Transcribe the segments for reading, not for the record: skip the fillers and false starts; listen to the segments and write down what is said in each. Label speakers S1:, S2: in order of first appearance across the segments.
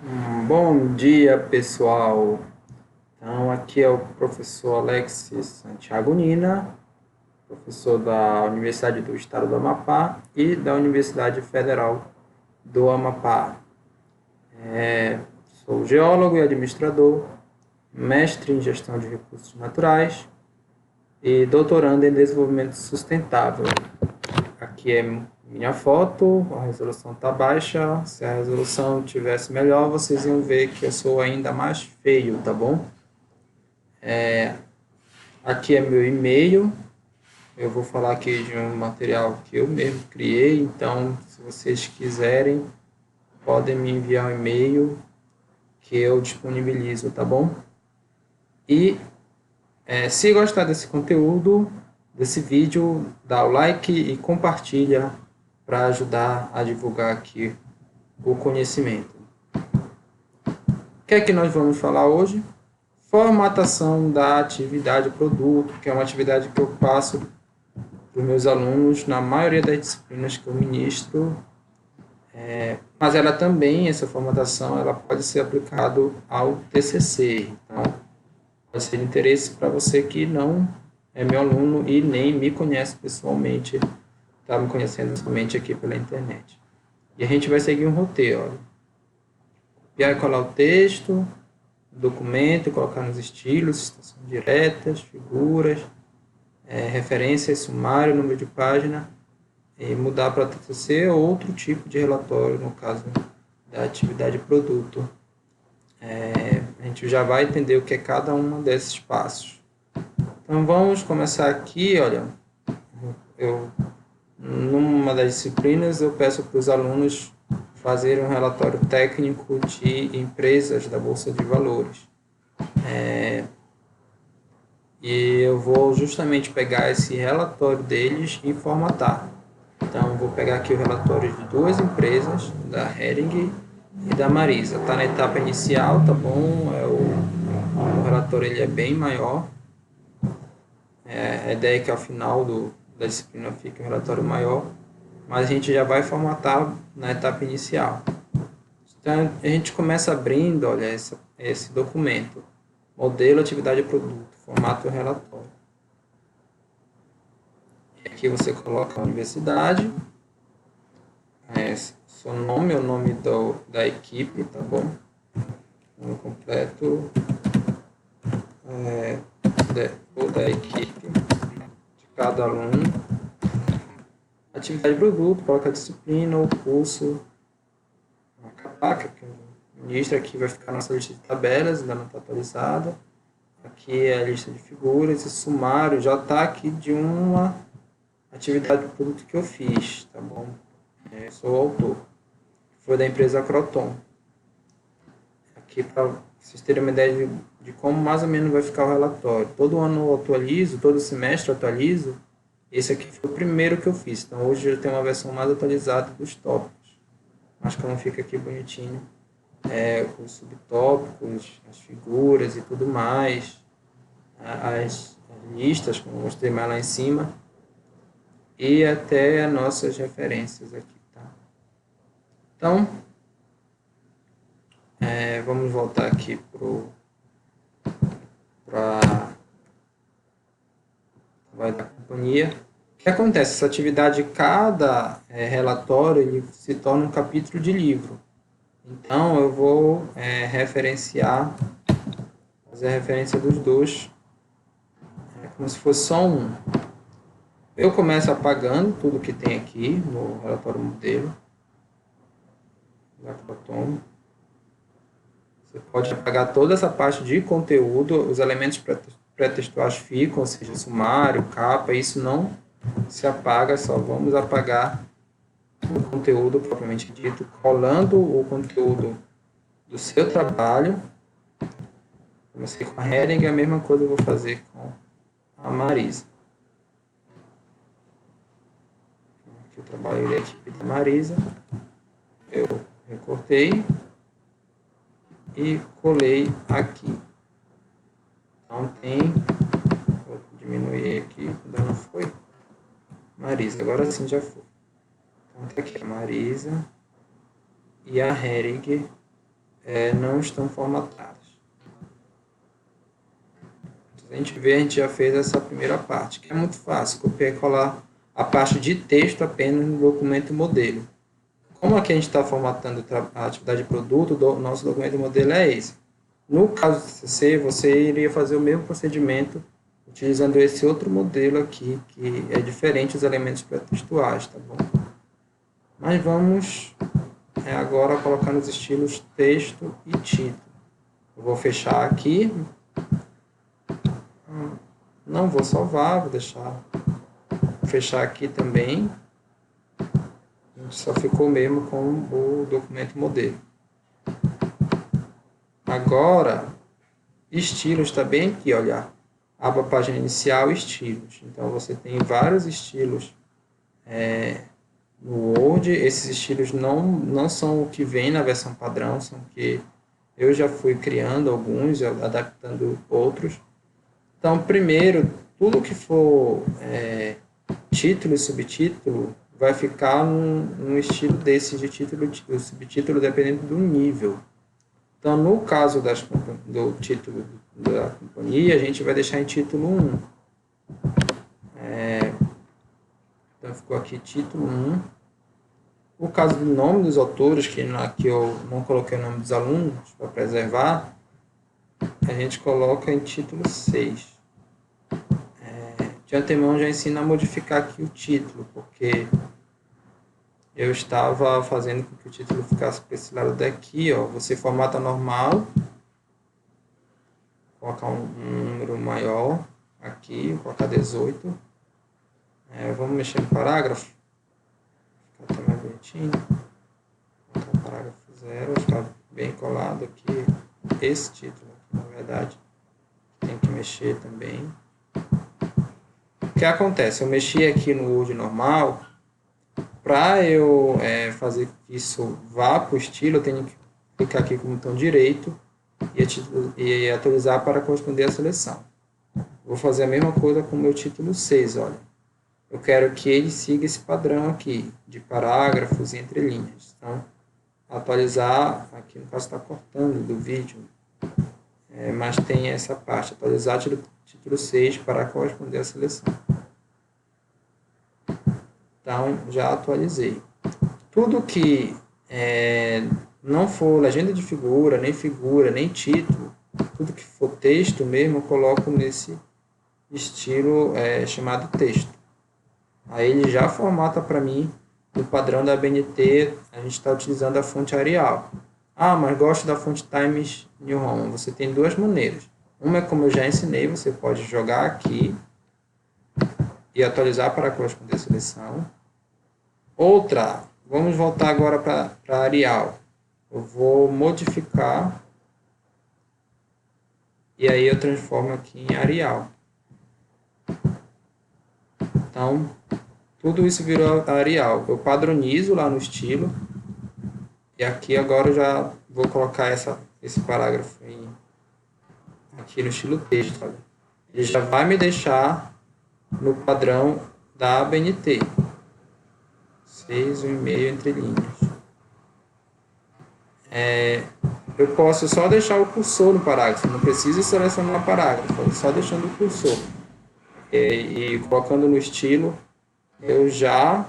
S1: Bom dia, pessoal. Então, aqui é o professor Alexis Santiago Nina, professor da Universidade do Estado do Amapá e da Universidade Federal do Amapá. Sou geólogo e administrador, mestre em gestão de recursos naturais e doutorando em desenvolvimento sustentável. Aqui é minha foto, a resolução está baixa. Se a resolução tivesse melhor, vocês iam ver que eu sou ainda mais feio, tá bom? Aqui é meu e-mail. Eu vou falar aqui de um material que eu mesmo criei, então se vocês quiserem, podem me enviar um e-mail que eu disponibilizo, tá bom? E se gostar desse conteúdo, desse vídeo, dá o like e compartilha para ajudar a divulgar aqui o conhecimento. O que é que nós vamos falar hoje? Formatação da atividade produto, que é uma atividade que eu passo para os meus alunos na maioria das disciplinas que eu ministro, mas ela também, essa formatação, ela pode ser aplicada ao TCC. Então, pode ser de interesse para você que não é meu aluno e nem me conhece pessoalmente, está me conhecendo somente aqui pela internet. E a gente vai seguir um roteiro. Olha. Copiar e colar o texto, documento, colocar nos estilos, citações diretas, figuras, referências, sumário, número de página, e mudar para TCC ou outro tipo de relatório, no caso da atividade produto. A gente já vai entender o que é cada um desses passos. Então vamos começar aqui, olha, numa das disciplinas eu peço para os alunos fazerem um relatório técnico de empresas da Bolsa de Valores. E eu vou justamente pegar esse relatório deles e formatar. Então, vou pegar aqui o relatório de duas empresas, da Hering e da Marisa. Está na etapa inicial, tá bom? O relatório ele é bem maior. A ideia é que ao final da disciplina fique um relatório maior, mas a gente já vai formatar na etapa inicial. Então, a gente começa abrindo, olha, esse documento. Modelo, atividade e produto, formato relatório. E aqui você coloca a universidade, seu nome, o nome da equipe, tá bom? Nome completo ou da equipe de cada aluno. Atividade de produto, coloca a disciplina, o curso, a capaca, que o ministro aqui vai ficar nossa lista de tabelas, ainda não está atualizada. Aqui é a lista de figuras e sumário já está aqui de uma atividade de produto que eu fiz, tá bom? Eu sou o autor. Foi da empresa Croton. Aqui para vocês terem uma ideia de como mais ou menos vai ficar o relatório. Todo ano eu atualizo, todo semestre eu atualizo. Esse aqui foi o primeiro que eu fiz. Então hoje eu tenho uma versão mais atualizada dos tópicos. Acho que não fica aqui bonitinho. Os subtópicos, as figuras e tudo mais. As listas, como eu mostrei mais lá em cima. E até as nossas referências aqui. Tá? Então, vamos voltar aqui para a vai da companhia. O que acontece? Essa atividade, cada relatório, ele se torna um capítulo de livro. Então, eu vou referenciar, fazer a referência dos dois, como se fosse só um. Eu começo apagando tudo que tem aqui no relatório modelo da Croton. Você pode apagar toda essa parte de conteúdo, os elementos pré-textuais ficam, ou seja, sumário, capa, isso não se apaga, só vamos apagar o conteúdo propriamente dito, colando o conteúdo do seu trabalho. Comecei com a Hering, a mesma coisa eu vou fazer com a Marisa. Aqui eu trabalho a equipe da Marisa, eu recortei e colei aqui. Então tem, vou diminuir aqui, ainda não foi. Marisa, agora sim já foi. Então tá aqui a Marisa e a Hering não estão formatadas. A gente vê, a gente já fez essa primeira parte, que é muito fácil, copiar e colar a parte de texto apenas no documento modelo. Como aqui a gente está formatando a atividade de produto, o nosso documento modelo é esse. No caso do CC, você iria fazer o mesmo procedimento utilizando esse outro modelo aqui, que é diferente dos elementos pré-textuais, tá bom? Mas vamos agora colocar nos estilos texto e título. Eu vou fechar aqui. Não vou salvar, vou deixar fechar aqui também. A gente só ficou mesmo com o documento modelo. Agora, estilos está bem aqui, olha. Aba página inicial, estilos. Então, você tem vários estilos no Word. Esses estilos não são o que vem na versão padrão, são que eu já fui criando alguns, adaptando outros. Então, primeiro, tudo que for título e subtítulo vai ficar num estilo desse de título e subtítulo, dependendo do nível. Então, no caso do título da companhia, a gente vai deixar em título 1. Então, ficou aqui título 1. O caso do nome dos autores, que aqui eu não coloquei o nome dos alunos para preservar, a gente coloca em título 6. De antemão, já ensino a modificar aqui o título, porque eu estava fazendo com que o título ficasse para esse lado daqui, ó. Você formata normal, colocar um número maior aqui, vou colocar 18. Vamos mexer no parágrafo, ficar até mais bonitinho. Vou colocar o parágrafo 0, ficar bem colado aqui. Esse título, na verdade, tem que mexer também. O que acontece? Eu mexi aqui no Word normal. Para eu fazer que isso vá para o estilo, eu tenho que clicar aqui com o botão direito e atualizar para corresponder à seleção. Vou fazer a mesma coisa com o meu título 6, olha. Eu quero que ele siga esse padrão aqui, de parágrafos e entrelinhas. Então, atualizar, aqui no caso está cortando do vídeo, mas tem essa parte, atualizar título 6 para corresponder à seleção. Então, já atualizei. Tudo que não for legenda de figura, nem título, tudo que for texto mesmo, eu coloco nesse estilo chamado texto. Aí ele já formata para mim no padrão da ABNT, a gente está utilizando a fonte Arial. Ah, mas gosto da fonte Times New Roman. Você tem duas maneiras. Uma é como eu já ensinei, você pode jogar aqui e atualizar para corresponder à seleção. Outra, vamos voltar agora para Arial. Eu vou modificar e aí eu transformo aqui em Arial. Então, tudo isso virou Arial. Eu padronizo lá no estilo e aqui agora eu já vou colocar esse parágrafo aqui no estilo texto. Olha. Ele já vai me deixar no padrão da ABNT. 6,5 entre linhas. Eu posso só deixar o cursor no parágrafo, não preciso selecionar o parágrafo, só deixando o cursor. E colocando no estilo, eu já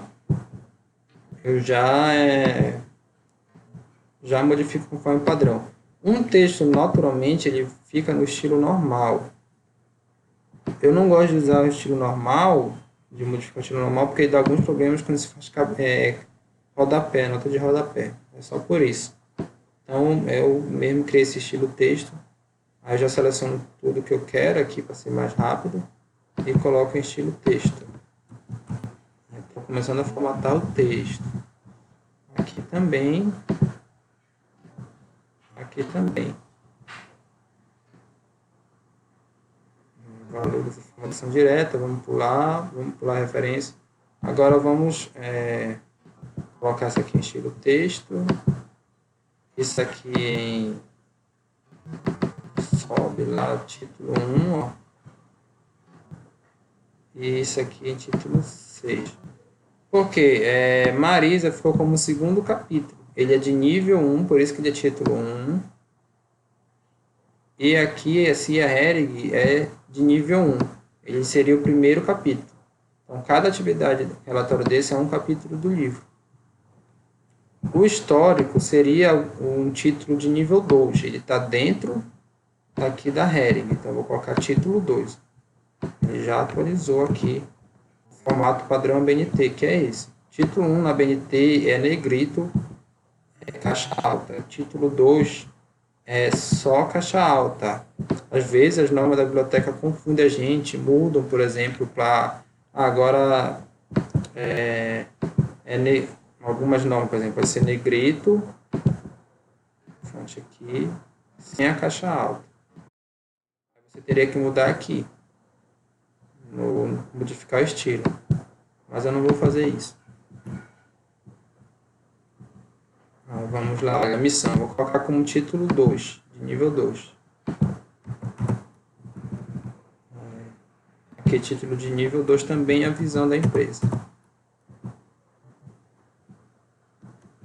S1: modifico conforme padrão. Um texto, naturalmente, ele fica no estilo normal. Eu não gosto de usar o estilo normal, de modificar o estilo normal, porque dá alguns problemas quando se faz rodapé, nota de rodapé. É só por isso. Então, eu mesmo criei esse estilo texto. Aí eu já seleciono tudo que eu quero aqui para ser mais rápido e coloco em estilo texto. Estou começando a formatar o texto. Aqui também. Aqui também. Valores de formatação direta, vamos pular a referência. Agora vamos colocar isso aqui em estilo texto. Isso aqui em sobe lá título 1, ó. E isso aqui em título 6. Por quê? Marisa ficou como segundo capítulo. ele é de nível 1, por isso que ele é título 1. E aqui, esse Herring é de nível 1. Ele seria o primeiro capítulo. Então, cada atividade relatório desse é um capítulo do livro. O histórico seria um título de nível 2. Ele está dentro aqui da Herring. Então, eu vou colocar título 2. Ele já atualizou aqui o formato padrão ABNT, que é esse. Título 1 na ABNT é negrito, é caixa alta. Título 2 é só caixa alta. Às vezes as normas da biblioteca confundem a gente, mudam, por exemplo, para agora algumas normas, por exemplo, vai ser negrito, fonte aqui, sem a caixa alta. Você teria que mudar aqui, no modificar o estilo, mas eu não vou fazer isso. Então, vamos lá, olha a missão, vou colocar como título 2, de nível 2. Aqui título de nível 2 também é a visão da empresa.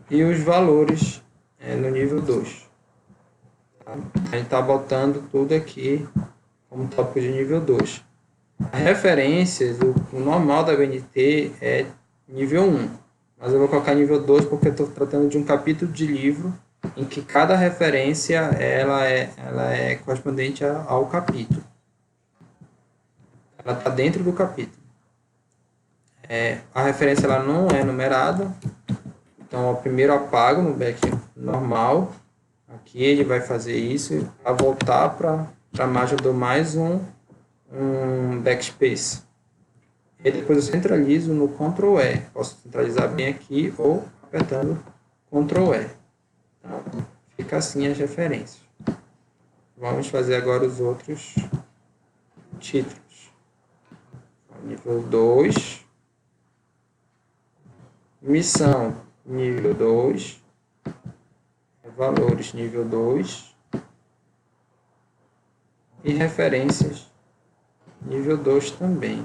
S1: E os valores no nível 2. A gente está botando tudo aqui como tópico de nível 2. As referências, o normal da BNT é nível 1. Mas eu vou colocar nível 2 porque eu estou tratando de um capítulo de livro em que cada referência ela é correspondente ao capítulo. Ela está dentro do capítulo. A referência ela não é numerada. Então, eu primeiro apago no back normal. Aqui ele vai fazer isso. Para voltar para a margem, eu dou mais um backspace. E depois eu centralizo no Ctrl E. Posso centralizar bem aqui ou apertando Ctrl E. Então, fica assim as referências. Vamos fazer agora os outros títulos. Nível 2. Missão, nível 2. Valores, nível 2. E referências, nível 2 também.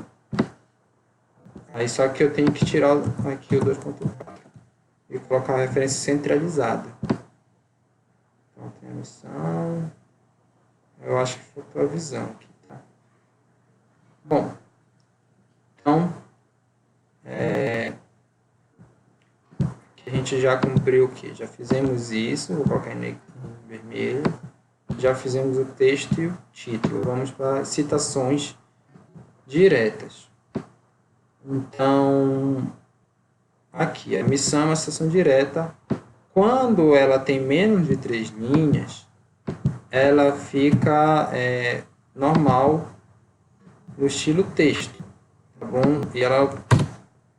S1: Aí só que eu tenho que tirar aqui o 2.4 e colocar a referência centralizada. Então tem a missão. Eu acho que faltou a visão aqui, tá? Bom, então a gente já cumpriu o que? Já fizemos isso, vou colocar em vermelho. Já fizemos o texto e o título. Vamos para citações diretas. Então, aqui, a missão é uma citação direta. Quando ela tem menos de 3 linhas, ela fica normal no estilo texto, tá bom? E ela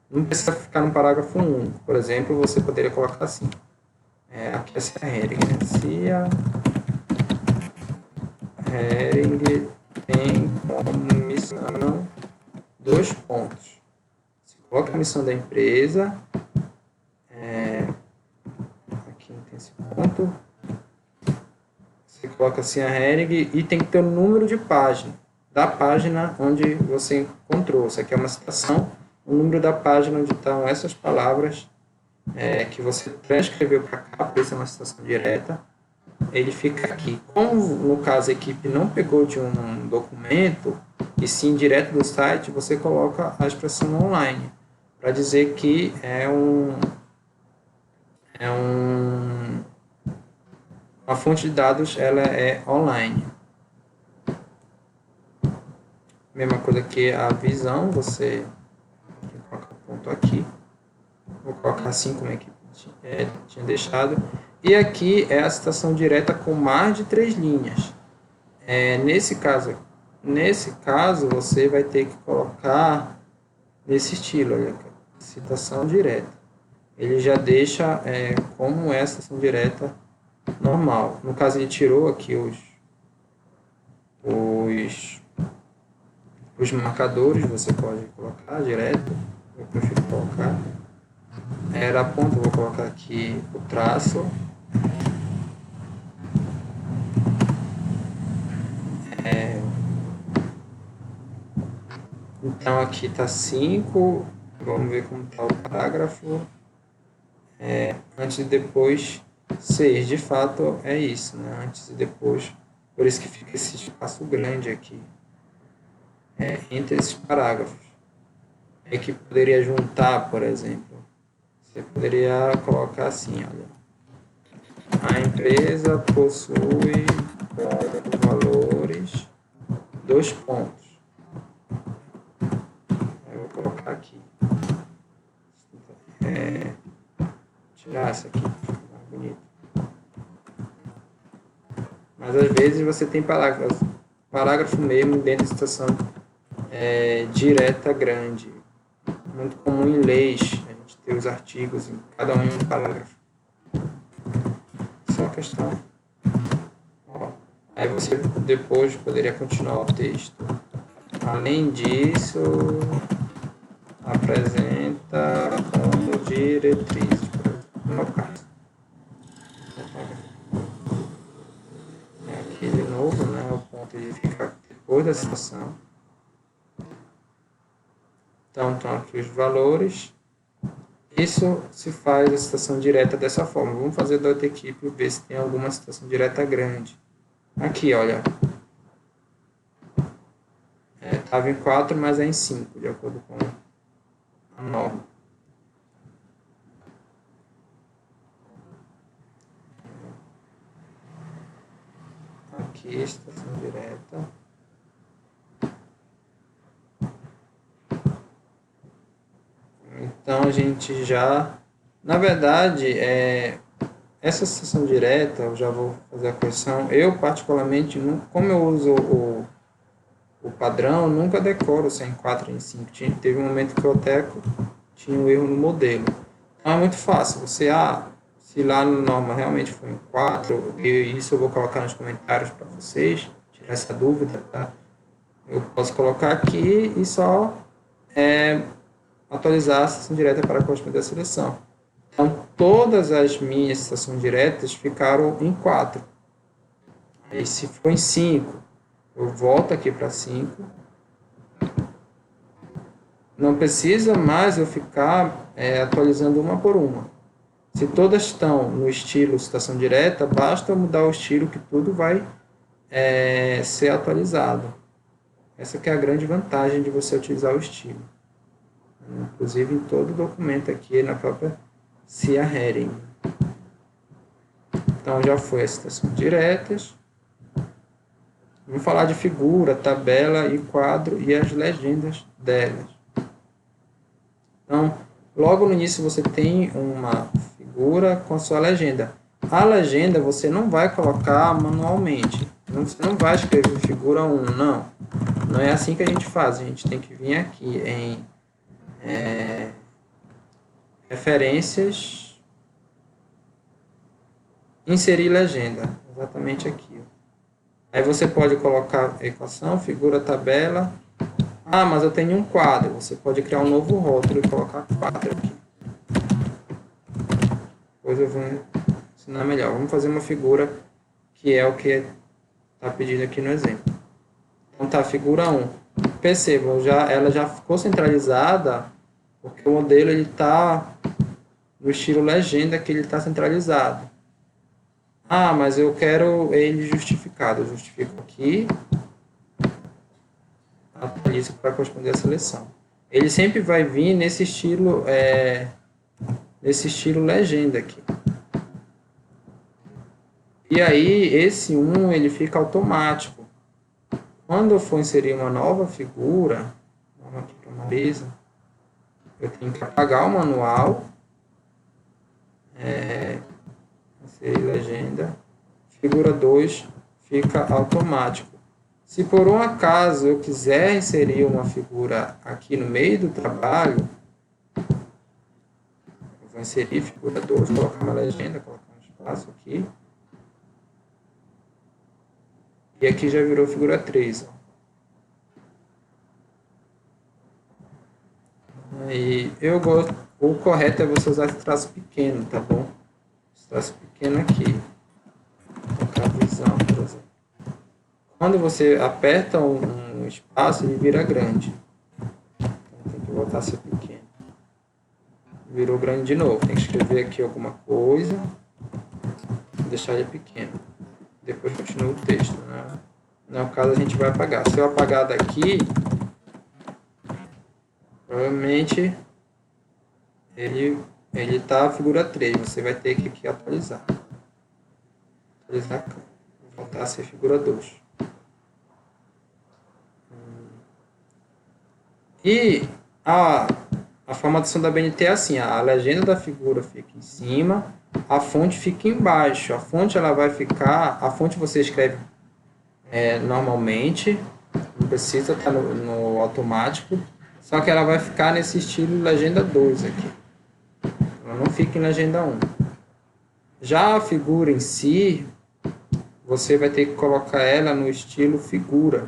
S1: não precisa ficar no parágrafo único. Por exemplo, você poderia colocar assim. Aqui essa é a Herring, né? Se a Herring tem como missão 2 pontos. Você coloca a missão da empresa. Aqui não tem esse ponto. Você coloca assim a Herring e tem que ter o número de página. Da página onde você encontrou. Isso aqui é uma citação. O número da página onde estão essas palavras que você transcreveu para cá, por isso é uma citação direta, ele fica aqui. Como, no caso, a equipe não pegou de um documento, e sim direto do site, você coloca a expressão online, para dizer que a fonte de dados ela é online. Mesma coisa que a visão, você coloca o ponto aqui. Vou colocar assim como é que tinha deixado. E aqui é a citação direta com mais de 3 linhas. Nesse caso, você vai ter que colocar nesse estilo, olha, citação direta. Ele já deixa como é a citação direta normal. No caso, ele tirou aqui os marcadores, você pode colocar direto. Eu prefiro colocar. Era a ponta, vou colocar aqui o traço. Então aqui está 5. Vamos ver como está o parágrafo. antes e depois 6. De fato, é isso, né? Antes e depois. Por isso que fica esse espaço grande aqui, entre esses parágrafos. É que poderia juntar, por exemplo. Você poderia colocar assim, olha. A empresa possui valores, 2 pontos. Eu vou colocar aqui. Tirar essa aqui, fica mais bonito. Mas às vezes você tem parágrafo mesmo dentro da citação direta grande. Muito comum em leis, a gente ter os artigos em cada um parágrafo. Só questão. Aí você depois poderia continuar o texto. Além disso, apresenta como diretrizes, no meu caso. Aqui de novo, né, o ponto ele fica depois da citação. Então, estão aqui os valores. Isso se faz a citação direta dessa forma. Vamos fazer da outra equipe e ver se tem alguma citação direta grande. Aqui, olha. Estava em 4, mas é em 5, de acordo com a norma. Aqui, citação direta. Então, a gente já... Na verdade, essa citação direta, eu já vou fazer a correção. Eu, particularmente, como eu uso o padrão, nunca decoro se é em 4 ou em 5. Teve um momento que eu até tinha um erro no modelo. Então, é muito fácil. Se lá no norma realmente foi em 4, e isso eu vou colocar nos comentários para vocês, tirar essa dúvida, tá? Eu posso colocar aqui e só atualizar a citação direta para corresponder à seleção. Então, todas as minhas citações diretas ficaram em 4. Aí, se for em 5, eu volto aqui para 5. Não precisa mais eu ficar atualizando uma por uma. Se todas estão no estilo citação direta, basta eu mudar o estilo que tudo vai ser atualizado. Essa que é a grande vantagem de você utilizar o estilo. Inclusive em todo documento aqui na própria CIA Heading. Então já foi as citações diretas. Vamos falar de figura, tabela e quadro e as legendas delas. Então, logo no início você tem uma figura com a sua legenda. A legenda você não vai colocar manualmente. Você não vai escrever figura 1, não. Não é assim que a gente faz. A gente tem que vir aqui em referências, inserir legenda. Exatamente aqui. Aí você pode colocar equação, figura, tabela. Ah, mas eu tenho um quadro. Você pode criar um novo rótulo e colocar quadro aqui. Depois eu vou ensinar melhor. Vamos fazer uma figura que é o que está pedido aqui no exemplo. Então tá, figura 1. Percebam, ela já ficou centralizada porque o modelo está no estilo legenda que ele está centralizado. Ah, mas eu quero ele justificado. Eu justifico aqui. Atualizo para corresponder à seleção. Ele sempre vai vir nesse estilo legenda aqui. E aí, esse 1 ele fica automático. Quando eu for inserir uma nova figura, vamos aqui para uma mesa, eu tenho que apagar o manual, inserir legenda, figura 2 fica automático. Se por um acaso eu quiser inserir uma figura aqui no meio do trabalho, eu vou inserir figura 2, colocar uma legenda, colocar um espaço aqui. E aqui já virou figura 3. E o correto é você usar esse traço pequeno, tá bom? Esse traço pequeno aqui. Vou colocar a visão, por exemplo. Quando você aperta um espaço, ele vira grande. Então tem que voltar a ser pequeno. virou grande de novo. Tem que escrever aqui alguma coisa, deixar ele pequeno. Depois continua o texto, né? No caso, a gente vai apagar. Se eu apagar daqui, provavelmente ele tá a figura 3. Você vai ter que aqui atualizar. Atualizar, voltar a ser figura 2. E a formatação da BNT é assim: a legenda da figura fica em cima, a fonte fica embaixo. A fonte ela vai ficar, a fonte você escreve normalmente, não precisa estar no automático, só que ela vai ficar nesse estilo legenda 2 aqui. Ela não fica em legenda 1. Já a figura em si, você vai ter que colocar ela no estilo figura,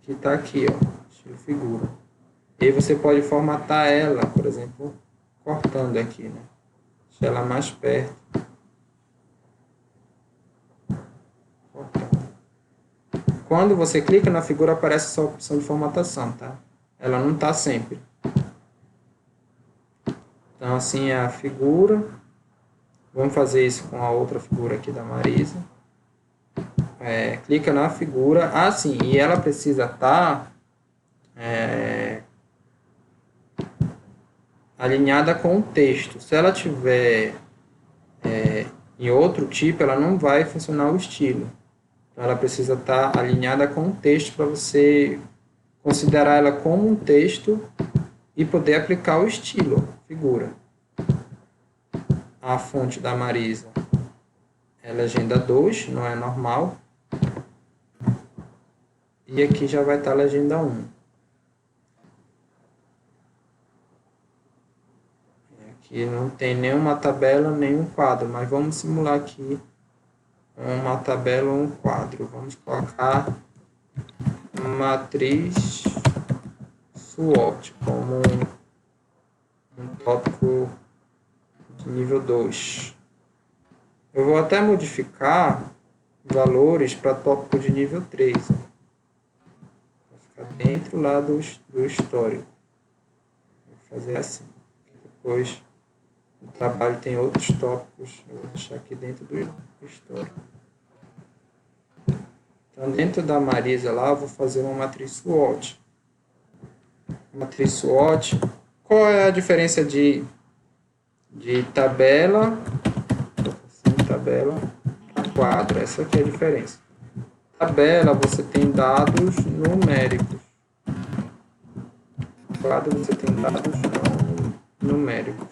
S1: que está aqui, ó, estilo figura. E aí você pode formatar ela, por exemplo, cortando aqui, né? Deixar ela mais perto. Cortando. Quando você clica na figura, aparece essa opção de formatação, tá? Ela não está sempre. Então, assim é a figura. Vamos fazer isso com a outra figura aqui da Marisa. Clica na figura. Ah, sim, e ela precisa estar alinhada com o texto. Se ela tiver em outro tipo, ela não vai funcionar o estilo. Então, ela precisa estar alinhada com o texto para você considerar ela como um texto e poder aplicar o estilo, figura. A fonte da Marisa é legenda 2, não é normal. E aqui já vai estar a legenda 1. Aqui não tem nenhuma tabela, nenhum quadro, mas vamos simular aqui uma tabela ou um quadro. Vamos colocar matriz SWOT como um tópico de nível 2. Eu vou até modificar valores para tópico de nível 3. Vai ficar dentro lá do histórico. Vou fazer assim. Depois o trabalho tem outros tópicos. Eu vou deixar aqui dentro do histórico. Então, dentro da Marisa lá, eu vou fazer uma matriz SWOT. Matriz SWOT. Qual é a diferença de tabela? Tabela a quadro. Essa aqui é a diferença. Tabela, você tem dados numéricos. Quadro, você tem dados numéricos.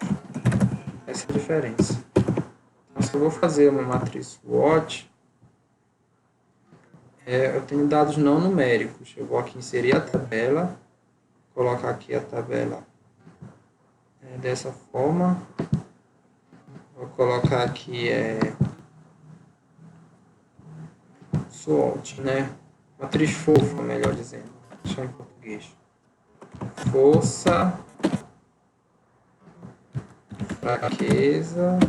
S1: Essa é a diferença. Então, se eu vou fazer uma matriz SWOT, eu tenho dados não numéricos. Eu vou aqui inserir a tabela, colocar aqui a tabela dessa forma. Vou colocar aqui SWOT, né? Matriz fofa, melhor dizendo. Vou deixar em português. Força, fraqueza,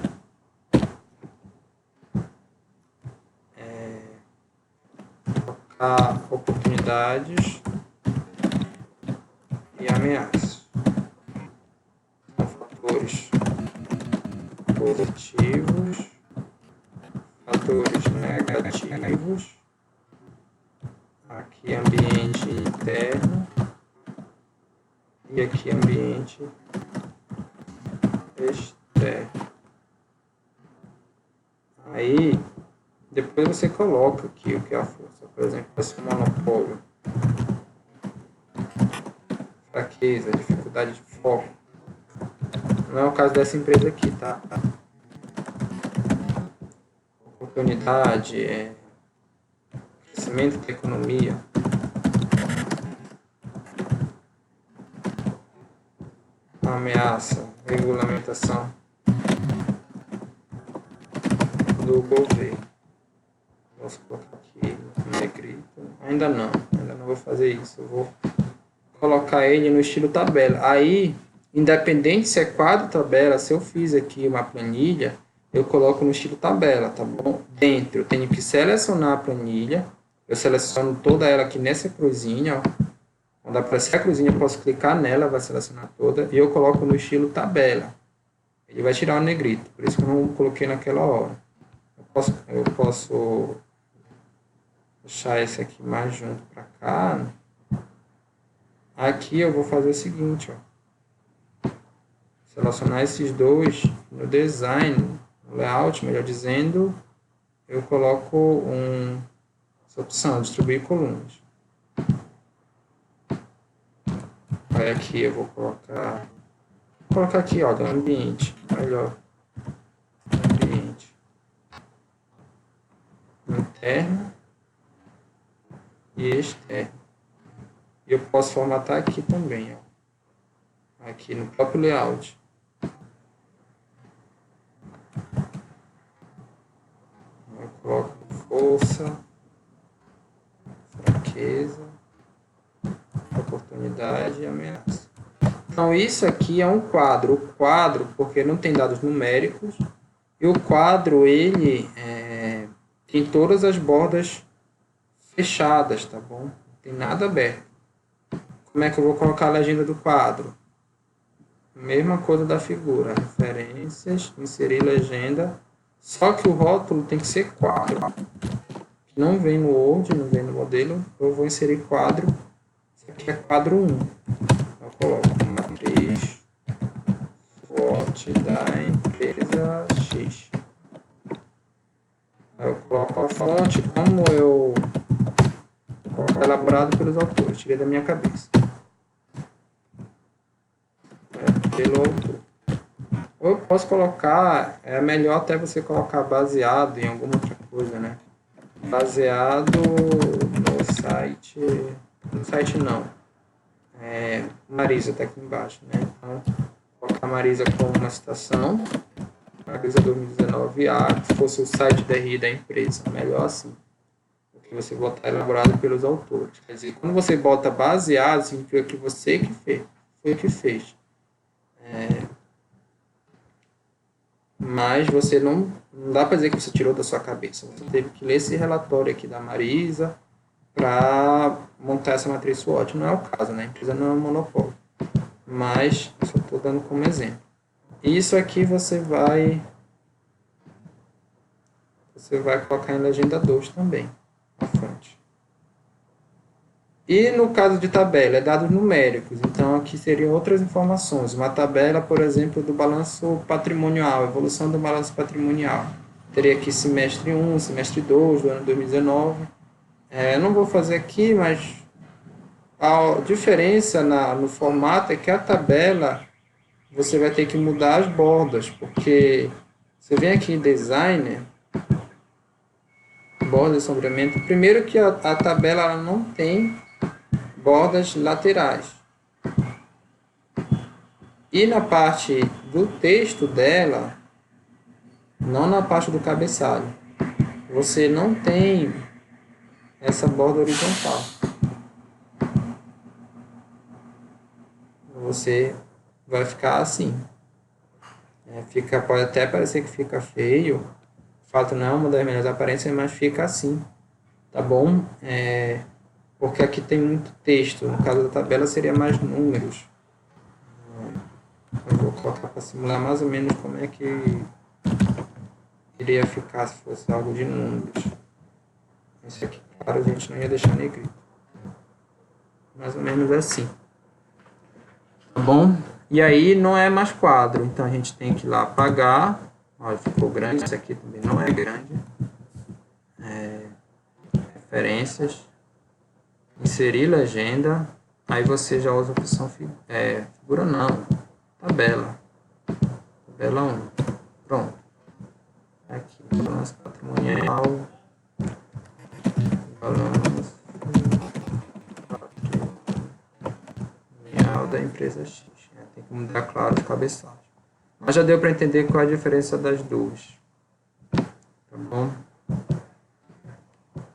S1: oportunidades e ameaças. São fatores positivos, fatores negativos, aqui ambiente interno e aqui ambiente externo. Aí depois você coloca aqui o que é a força. Por exemplo, esse monopólio, fraqueza, dificuldade de foco. Não é o caso dessa empresa aqui, tá? Oportunidade, crescimento da economia. Ameaça, regulamentação do governo. Posso colocar aqui negrito. Ainda não vou fazer isso. Eu vou colocar ele no estilo tabela. Aí, independente se é quadro ou tabela, se eu fiz aqui uma planilha, eu coloco no estilo tabela, tá bom? Dentro, eu tenho que selecionar a planilha. Eu seleciono toda ela aqui nessa cruzinha, ó. Quando aparecer a cruzinha, eu posso clicar nela, vai selecionar toda, e eu coloco no estilo tabela. Ele vai tirar o negrito, por isso que eu não coloquei naquela hora. Eu posso deixar esse aqui mais junto para cá. Aqui eu vou fazer o seguinte, ó. Selecionar esses dois no design, no layout, melhor dizendo, eu coloco essa opção, distribuir colunas. Aí aqui eu vou colocar aqui, ó, do ambiente, melhor. Ambiente interno e externo. E eu posso formatar aqui também, ó. Aqui no próprio layout. Eu coloco força, fraqueza, oportunidade e ameaça. Então isso aqui é um quadro. O quadro, porque não tem dados numéricos, e o quadro ele tem todas as bordas fechadas, tá bom? Não tem nada aberto. Como é que eu vou colocar a legenda do quadro? Mesma coisa da figura, referências, inserir legenda, só que o rótulo tem que ser quadro. Não vem no Word, não vem no modelo, eu vou inserir quadro. Esse aqui é quadro 1. Eu coloco matriz SWOT da empresa X. Eu coloco a fonte, como eu coloco elaborado pelos autores, tirei da minha cabeça. Pelo autor. Ou eu posso colocar, é melhor até você colocar baseado em alguma outra coisa, né? Baseado no site não. Marisa está aqui embaixo, né? Então, colocar Marisa como uma citação. Marisa 2019A, se fosse o site da RI da empresa, melhor assim. Porque você botar elaborado pelos autores. Quer dizer, quando você bota baseado, significa que você que fez. Foi que fez. Mas você não dá para dizer que você tirou da sua cabeça. Você teve que ler esse relatório aqui da Marisa para montar essa matriz SWOT. Não é o caso, né? A empresa não é um monopólio. Mas eu só estou dando como exemplo. Isso aqui você vai colocar em legenda 2 também, a fonte. E no caso de tabela, é dados numéricos. Então, aqui seriam outras informações. Uma tabela, por exemplo, do balanço patrimonial, evolução do balanço patrimonial. Teria aqui semestre 1, semestre 2 do ano 2019. Eu não vou fazer aqui, mas a diferença no formato é que a tabela você vai ter que mudar as bordas, porque você vem aqui em Designer, bordas e sombreamento. Primeiro que a tabela ela não tem bordas laterais. E na parte do texto dela, não na parte do cabeçalho, você não tem essa borda horizontal. Você vai ficar assim. Pode até parecer que fica feio. O fato não é uma das melhores aparências, mas fica assim. Tá bom? Porque aqui tem muito texto. No caso da tabela seria mais números. Eu vou colocar para simular mais ou menos como é que iria ficar se fosse algo de números. Esse aqui, claro, a gente não ia deixar negrito. Mais ou menos assim. Tá bom? E aí não é mais quadro. Então a gente tem que ir lá apagar. Olha, ficou grande. Esse aqui também não é grande. Referências. Inserir legenda. Aí você já usa a opção figura não. Tabela. Tabela 1. Pronto. Aqui. Balanço patrimonial. Balanço patrimonial da empresa X. Tem que mudar, claro, os cabeçalhos. Mas já deu para entender qual é a diferença das duas. Tá bom?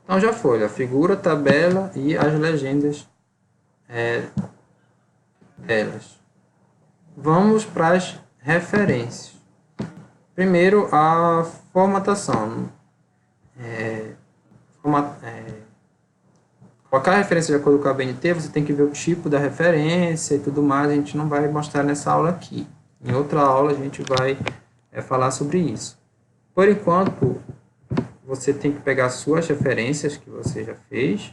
S1: Então já foi. A figura, a tabela e as legendas delas. Vamos para as referências. Primeiro, a formatação. Colocar a referência de acordo com a ABNT, você tem que ver o tipo da referência e tudo mais, a gente não vai mostrar nessa aula aqui. Em outra aula a gente vai falar sobre isso. Por enquanto, você tem que pegar suas referências que você já fez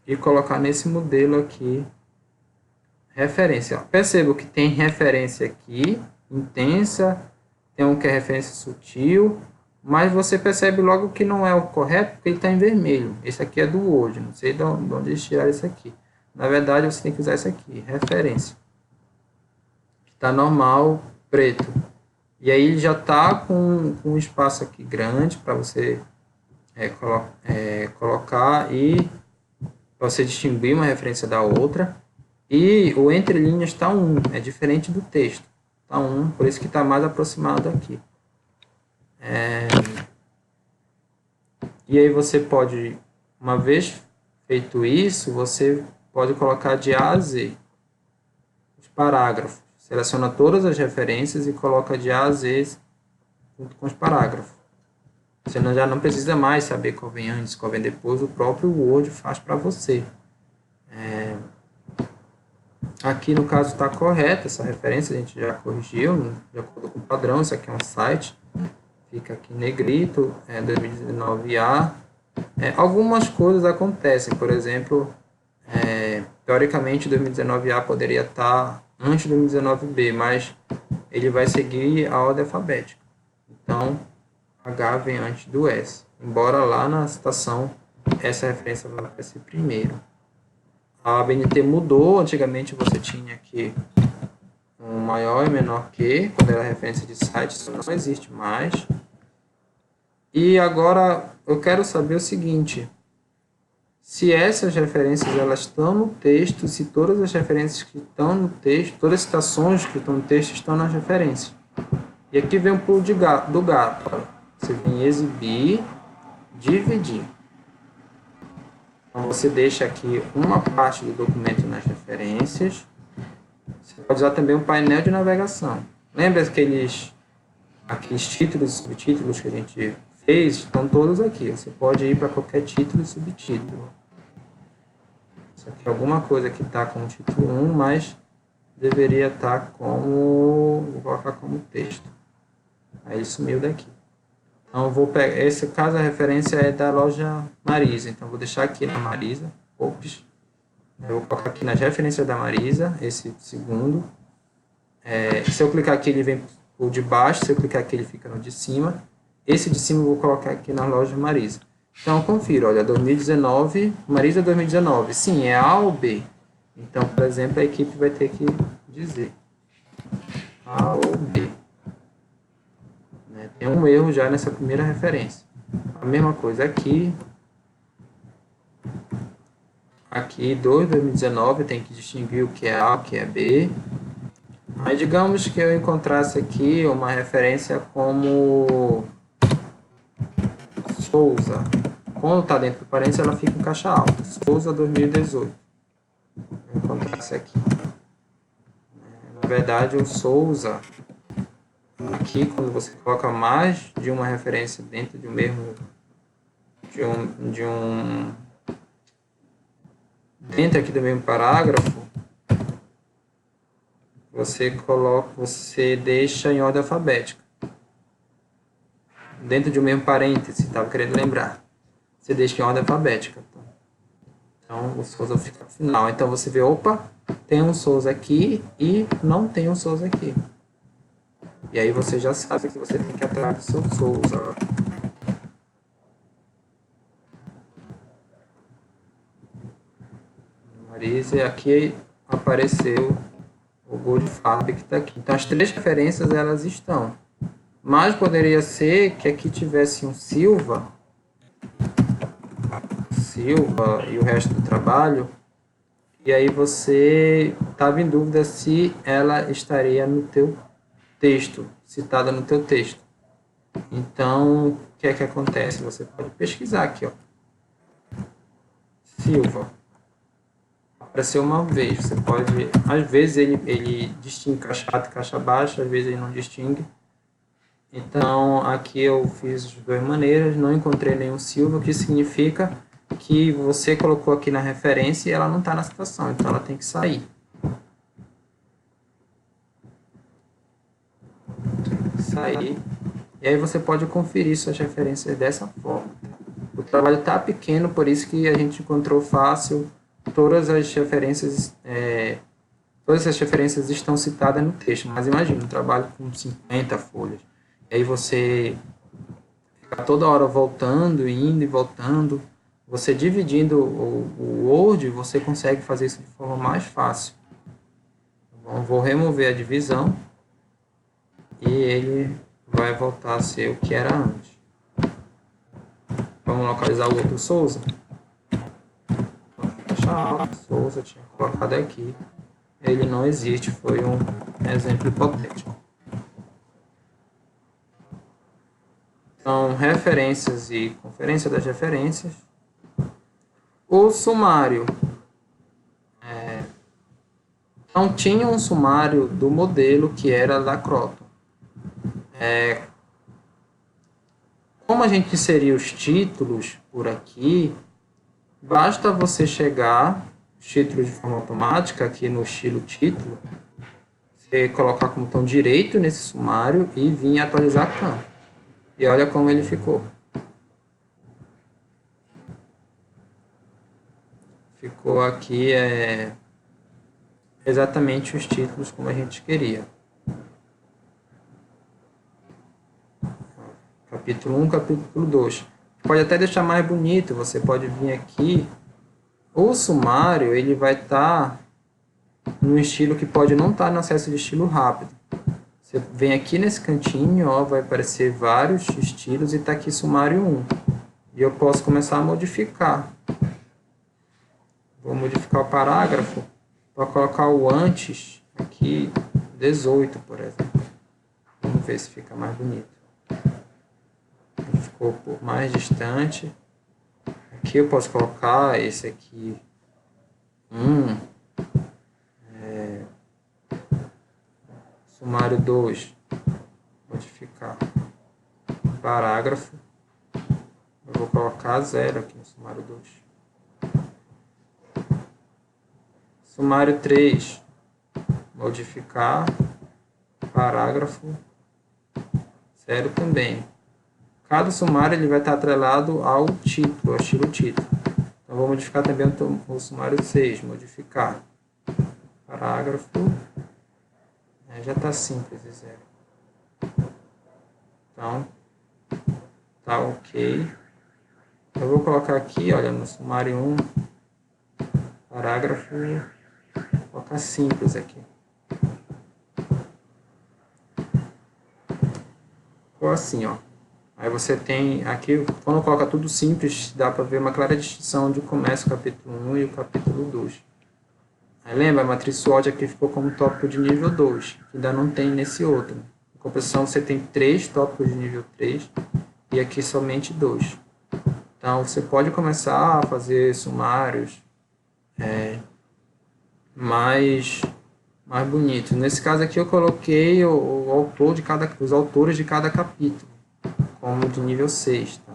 S1: e colocar nesse modelo aqui, referência. Perceba que tem referência aqui, intensa, tem um que é referência sutil, mas você percebe logo que não é o correto, porque ele está em vermelho. Esse aqui é do Word, não sei de onde eles tiraram isso aqui. Na verdade, você tem que usar isso aqui, referência. Está normal, preto. E aí ele já está com um espaço aqui grande para você colocar e para você distinguir uma referência da outra. E o entre linhas está 1, é diferente do texto. Está 1, por isso que está mais aproximado aqui. E aí você pode, uma vez feito isso, você pode colocar de A a Z os parágrafos. Seleciona todas as referências e coloca de A a Z junto com os parágrafos. Você já não precisa mais saber qual vem antes, qual vem depois, o próprio Word faz para você. Aqui no caso está correta essa referência, a gente já corrigiu, de acordo com o padrão, isso aqui é um site, fica aqui negrito, 2019A. Algumas coisas acontecem, por exemplo, teoricamente 2019A poderia estar antes do 2019B, mas ele vai seguir a ordem alfabética. Então, H vem antes do S. Embora lá na citação essa referência vai aparecer primeiro. A ABNT mudou, antigamente você tinha aqui um maior e menor que, quando era referência de site, isso não existe mais. E agora eu quero saber o seguinte, se essas referências elas estão no texto, se todas as referências que estão no texto, todas as citações que estão no texto estão nas referências. E aqui vem o pulo do gato. Você vem em exibir, dividir. Então você deixa aqui uma parte do documento nas referências. Você pode usar também um painel de navegação. Lembra aqueles títulos e subtítulos que a gente fez? Estão todos aqui. Você pode ir para qualquer título e subtítulo. Isso aqui é alguma coisa que está com o título 1, mas deveria estar como... Vou colocar como texto. Aí ele sumiu daqui. Então, eu vou pegar, esse caso a referência é da loja Marisa, então vou deixar aqui na Marisa, ops, eu vou colocar aqui nas referências da Marisa, esse segundo, se eu clicar aqui ele vem o de baixo, se eu clicar aqui ele fica no de cima, esse de cima eu vou colocar aqui na loja Marisa. Então, confira, olha, 2019, Marisa 2019, sim, é A ou B, então, por exemplo, a equipe vai ter que dizer A ou B. Tem um erro já nessa primeira referência. A mesma coisa aqui. Aqui, 2019, tem que distinguir o que é A, o que é B. Mas digamos que eu encontrasse aqui uma referência como Souza. Quando está dentro do parênteses, ela fica em caixa alta. Souza 2018. Eu encontrasse aqui. Na verdade, o Souza... Aqui, quando você coloca mais de uma referência dentro de um mesmo, dentro aqui do mesmo parágrafo, você deixa em ordem alfabética. Dentro de um mesmo parêntese, estava querendo lembrar. Você deixa em ordem alfabética. Então, o Souza fica no final. Então, você vê, opa, tem um Souza aqui e não tem um Souza aqui. E aí você já sabe que você tem que ir atrás do seu Souza. Marisa, e aqui apareceu o Goldfarb que está aqui. Então as três referências elas estão. Mas poderia ser que aqui tivesse um Silva e o resto do trabalho. E aí você estava em dúvida se ela estaria no teu texto, citada no teu texto. Então, o que é que acontece? Você pode pesquisar aqui, ó. Silva. Apareceu uma vez. Você pode... Às vezes ele distingue caixa alta e caixa baixa, às vezes ele não distingue. Então, aqui eu fiz de duas maneiras, não encontrei nenhum Silva, o que significa que você colocou aqui na referência e ela não está na citação, então ela tem que sair. Sair. E aí você pode conferir suas referências dessa forma. O trabalho está pequeno, por isso que a gente encontrou fácil todas as referências. Todas as referências estão citadas no texto, mas imagina um trabalho com 50 folhas. E aí você fica toda hora voltando, indo e voltando. Você dividindo o Word, você consegue fazer isso de forma mais fácil. Então, vou remover a divisão e ele vai voltar a ser o que era antes. Vamos localizar o outro Souza. Souza tinha colocado aqui. Ele não existe, foi um exemplo hipotético. Então, referências e conferência das referências. O sumário. Não tinha um sumário do modelo que era da Croton. Como a gente inserir os títulos por aqui, basta você chegar, os títulos de forma automática, aqui no estilo título, você colocar como botão direito nesse sumário e vir atualizar campo. E olha como ele ficou. Ficou aqui exatamente os títulos como a gente queria. Capítulo 1, capítulo 2. Pode até deixar mais bonito, você pode vir aqui. O sumário, ele vai estar no estilo que pode não estar no acesso de estilo rápido. Você vem aqui nesse cantinho, ó, vai aparecer vários estilos e está aqui sumário 1. E eu posso começar a modificar. Vou modificar o parágrafo para colocar o antes, aqui 18, por exemplo. Vamos ver se fica mais bonito. Ele ficou por mais distante. Aqui eu posso colocar esse aqui. Sumário 2. Modificar. Parágrafo. Eu vou colocar 0 aqui no sumário 2. Sumário 3, modificar, parágrafo 0 também. Cada sumário ele vai estar atrelado ao título, ao estilo título. Então, vou modificar também o sumário 6, modificar, parágrafo, já está simples, 0. Então, tá ok. Eu vou colocar aqui, olha, no sumário 1, parágrafo, vou colocar simples aqui. Ficou assim, ó. Aí você tem aqui, quando coloca tudo simples, dá para ver uma clara distinção onde começa o capítulo 1 e o capítulo 2. Aí lembra, a matriz SWOT aqui ficou como tópico de nível 2, que ainda não tem nesse outro. Em compensação, você tem 3 tópicos de nível 3 e aqui somente 2. Então, você pode começar a fazer sumários mais bonitos. Nesse caso aqui, eu coloquei os autores de cada capítulo, como de nível 6. Tá?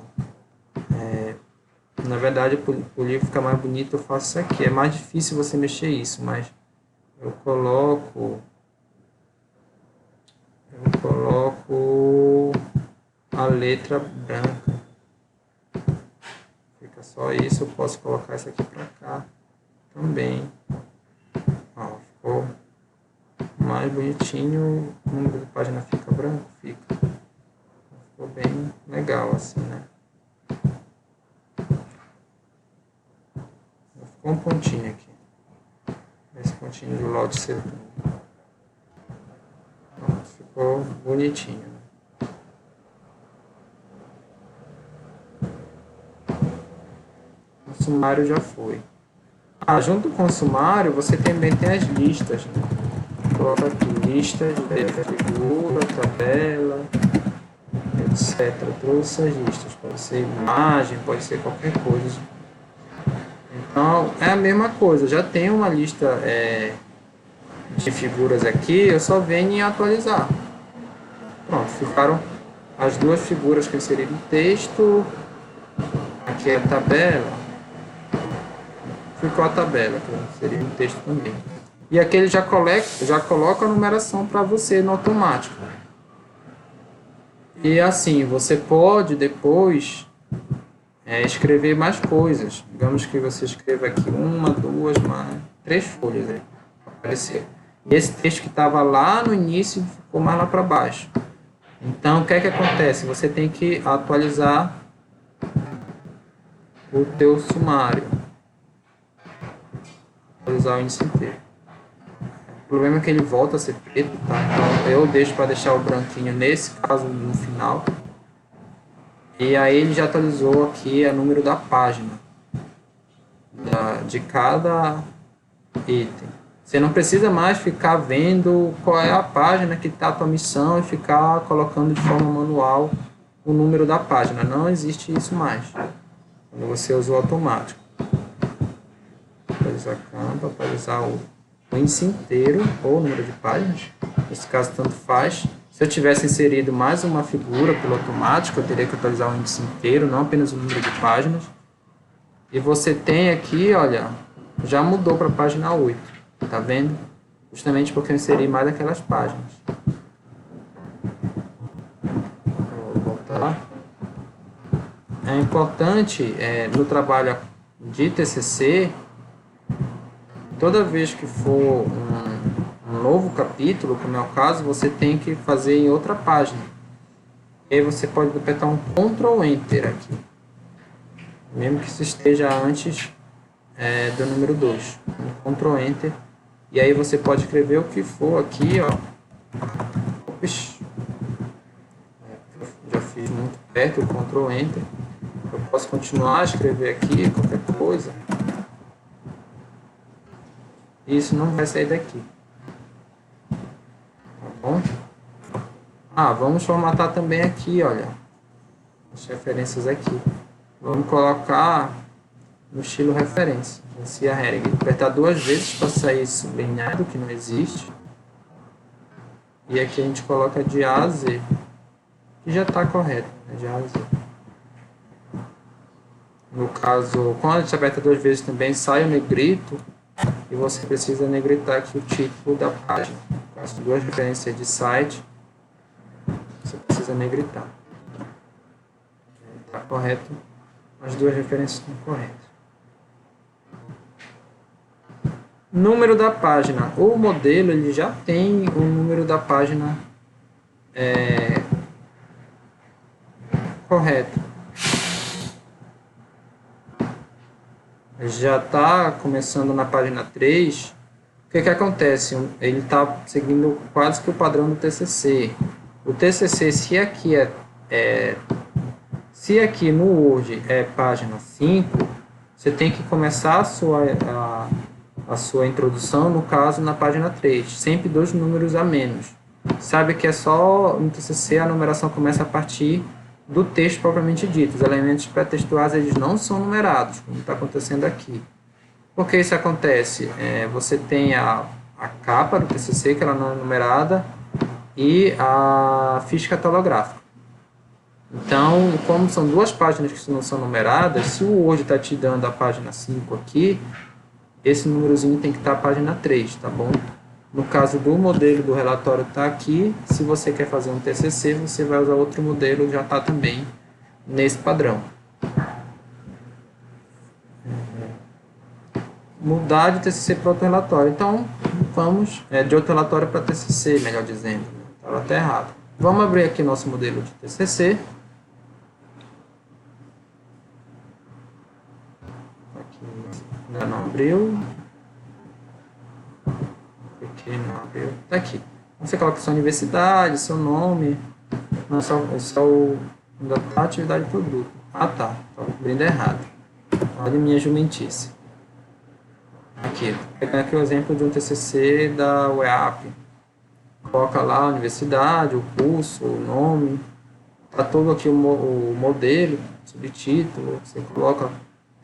S1: Na verdade, para o livro ficar mais bonito, eu faço isso aqui. É mais difícil você mexer isso, mas eu coloco a letra branca. Fica só isso. Eu posso colocar isso aqui para cá também. Ó, ficou mais bonitinho. O número da página fica branco? Fica. Ficou bem legal assim, né? Ficou um pontinho aqui. Esse pontinho do lote segundo. Pronto, ficou bonitinho. Né? O sumário já foi. Junto com o sumário, você também tem as listas. Né? Coloca aqui listas, figura, tabela, etc. Todas essas listas. Pode ser imagem, pode ser qualquer coisa. Então, é a mesma coisa. Já tem uma lista de figuras aqui, eu só venho em atualizar. Pronto, ficaram as duas figuras que eu inseri no texto. Aqui é a tabela. Ficou a tabela, que eu inseri no texto também. E aqui ele já coloca a numeração para você no automático. E assim, você pode depois escrever mais coisas. Digamos que você escreva aqui 1, 2, 3 folhas aí, aparecer. E esse texto que estava lá no início ficou mais lá para baixo. Então, o que é que acontece? Você tem que atualizar o teu sumário. Atualizar o índice inteiro. O problema é que ele volta a ser preto, tá? Então, eu deixo para deixar o branquinho, nesse caso, no final. E aí ele já atualizou aqui o número da página de cada item. Você não precisa mais ficar vendo qual é a página que está a tua missão e ficar colocando de forma manual o número da página. Não existe isso mais. Quando você usa o automático. Atualizar campo, atualizar o índice inteiro ou o número de páginas. Nesse caso, tanto faz. Se eu tivesse inserido mais uma figura pelo automático, eu teria que atualizar o índice inteiro, não apenas o número de páginas. E você tem aqui, olha, já mudou para a página 8. Tá vendo? Justamente porque eu inseri mais aquelas páginas. Vou voltar. É importante, no trabalho de TCC, toda vez que for um novo capítulo, como é o caso, você tem que fazer em outra página. E aí você pode apertar um Ctrl Enter aqui. Mesmo que isso esteja antes do número 2. Um Ctrl Enter. E aí você pode escrever o que for aqui, ó. Ops. Já fiz muito perto, o Ctrl Enter. Eu posso continuar a escrever aqui qualquer coisa. Isso não vai sair daqui. Tá bom? Vamos formatar também aqui, olha. As referências aqui. Vamos colocar no estilo referência. Garcia Hering. Apertar 2 vezes para sair sublinhado, que não existe. E aqui a gente coloca de A a Z, que já está correto, né? De A a Z. No caso, quando a gente aperta 2 vezes também, sai o negrito e você precisa negritar aqui o título da página. No caso, 2 referências de site, você precisa negritar. Está correto, as 2 referências estão corretas. Número da página. O modelo ele já tem o número da página correto. Já está começando na página 3. O que acontece? Ele está seguindo quase que o padrão do TCC. O TCC, se aqui no Word é página 5, você tem que começar a sua introdução, no caso, na página 3. Sempre 2 números a menos. Sabe que é só no TCC a numeração começa a partir do texto propriamente dito. Os elementos pré-textuais eles não são numerados, como está acontecendo aqui. Por que isso acontece? Você tem a capa do TCC, que ela não é numerada, e a ficha catalográfica. Então, como são 2 páginas que não são numeradas, se o Word está te dando a página 5 aqui, esse númerozinho tem que estar a página 3, tá bom? No caso do modelo do relatório está aqui. Se você quer fazer um TCC, você vai usar outro modelo, já está também nesse padrão. Mudar de TCC para outro relatório. Então, vamos de outro relatório para TCC, melhor dizendo. Estava até errado. Vamos abrir aqui nosso modelo de TCC. Aqui ainda não abriu. Aqui não abriu. Está aqui. Você coloca sua universidade, seu nome. Não, só ainda está atividade de produto. Ah, tá. Estou abrindo errado. Olha minha jumentice. Aqui. Vou pegar aqui o exemplo de um TCC da UEAP. Coloca lá a universidade, o curso, o nome. Está todo aqui o modelo, subtítulo. Você coloca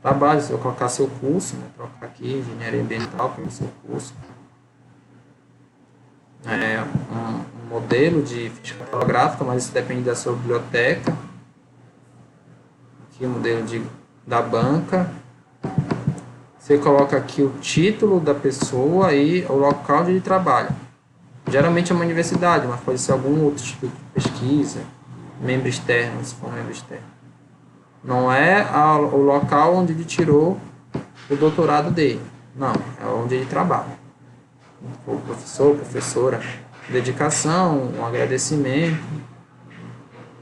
S1: trabalho, você vai colocar seu curso, né? Colocar aqui engenharia ambiental para o seu curso. Um modelo de ficha catalográfica, mas isso depende da sua biblioteca. Aqui o modelo da banca. Você coloca aqui o título da pessoa e o local onde ele trabalha. Geralmente é uma universidade, mas pode ser algum outro tipo de pesquisa, membro externo, se for membro externo. Não é o local onde ele tirou o doutorado dele, não, é onde ele trabalha. O professor, professora, dedicação, um agradecimento.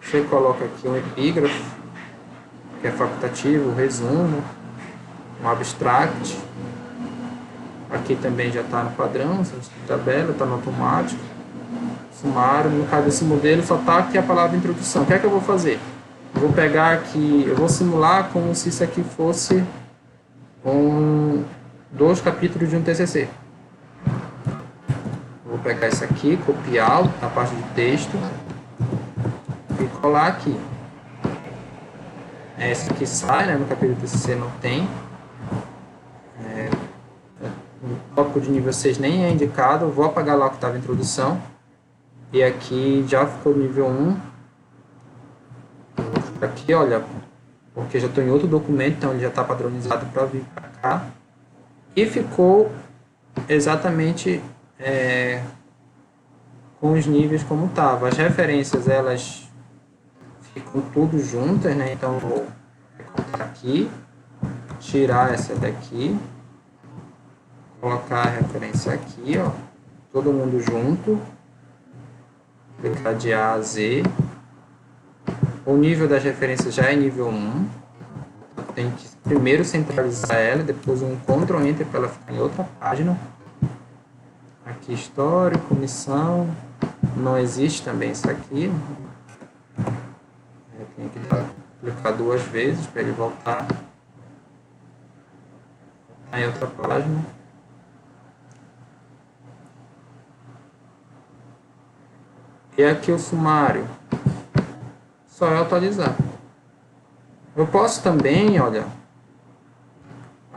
S1: Você coloca aqui um epígrafe, que é facultativo, um resumo, um abstract. Aqui também já está no padrão, tabela, está no automático. Sumário, no caso desse modelo, só está aqui a palavra introdução. O que é que eu vou fazer? Eu vou pegar aqui, eu vou simular como se isso aqui fosse 2 capítulos de um TCC. Vou pegar isso aqui, copiar a parte de texto e colar aqui. Essa aqui sai, né? No capítulo TCC não tem. No tópico de nível 6 nem é indicado. Eu vou apagar lá o que estava em introdução. E aqui já ficou nível 1. Aqui, olha, porque já estou em outro documento, então ele já está padronizado para vir para cá. E ficou exatamente com os níveis como estava. As referências, elas ficam tudo juntas, né? Então, eu vou colocar aqui, tirar essa daqui, colocar a referência aqui, ó, todo mundo junto, clicar de A a Z. O nível das referências já é nível 1. Tem que primeiro centralizar ela, depois um Ctrl Enter para ela ficar em outra página. Aqui histórico, missão, não existe também isso aqui. Eu tenho que clicar 2 vezes para ele voltar em outra página. E aqui o sumário, só é atualizar. Eu posso também, olha,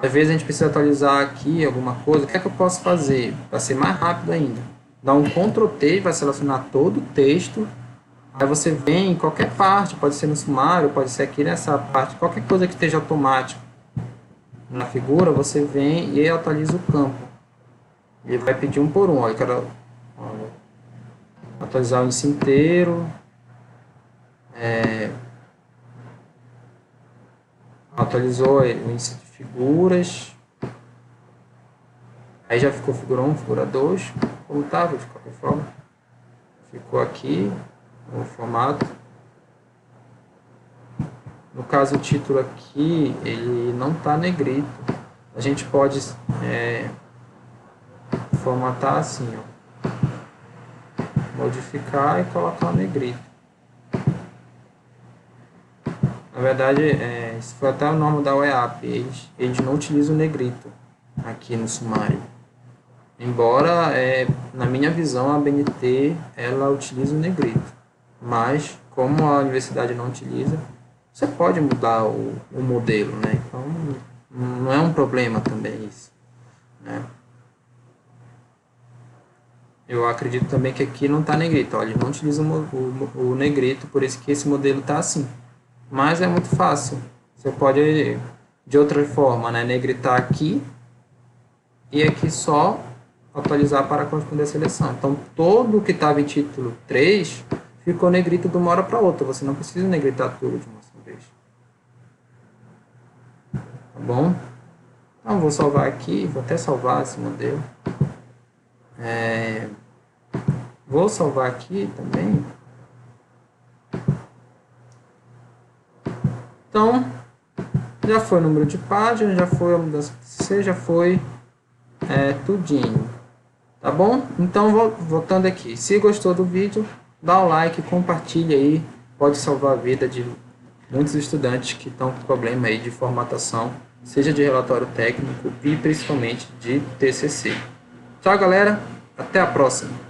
S1: às vezes a gente precisa atualizar aqui alguma coisa. O que é que eu posso fazer para ser mais rápido ainda? Dá um Ctrl T, vai selecionar todo o texto. Aí você vem em qualquer parte, pode ser no sumário, pode ser aqui nessa parte, qualquer coisa que esteja automático na figura, você vem e atualiza o campo. Ele vai pedir um por um. Olha, eu quero atualizar o índice inteiro. Atualizou o índice de figuras. Aí já ficou figura 1, figura 2. Como estava, de qualquer forma. Ficou aqui o formato. No caso, o título aqui, ele não está negrito. A gente pode formatar assim, ó. Modificar e colocar o negrito. Na verdade, isso foi até a norma da UEAP. Eles não utilizam o negrito aqui no sumário. Embora, na minha visão, a BNT ela utiliza o negrito. Mas, como a universidade não utiliza, você pode mudar o modelo, né? Então, não é um problema também isso, né? Eu acredito também que aqui não está negrito. Olha, eles não utilizam o negrito, por isso que esse modelo está assim. Mas é muito fácil. Você pode, de outra forma, né, negritar aqui e aqui só atualizar para corresponder à seleção. Então, todo o que estava em título 3 ficou negrito de uma hora para outra. Você não precisa negritar tudo de uma só vez. Tá bom? Então, vou salvar aqui. Vou até salvar esse modelo. Vou salvar aqui também. Então, já foi o número de páginas, já foi a mudança de TCC, já foi tudinho. Tá bom? Então, voltando aqui. Se gostou do vídeo, dá o like, compartilha aí. Pode salvar a vida de muitos estudantes que estão com problema aí de formatação, seja de relatório técnico e principalmente de TCC. Tchau, galera. Até a próxima.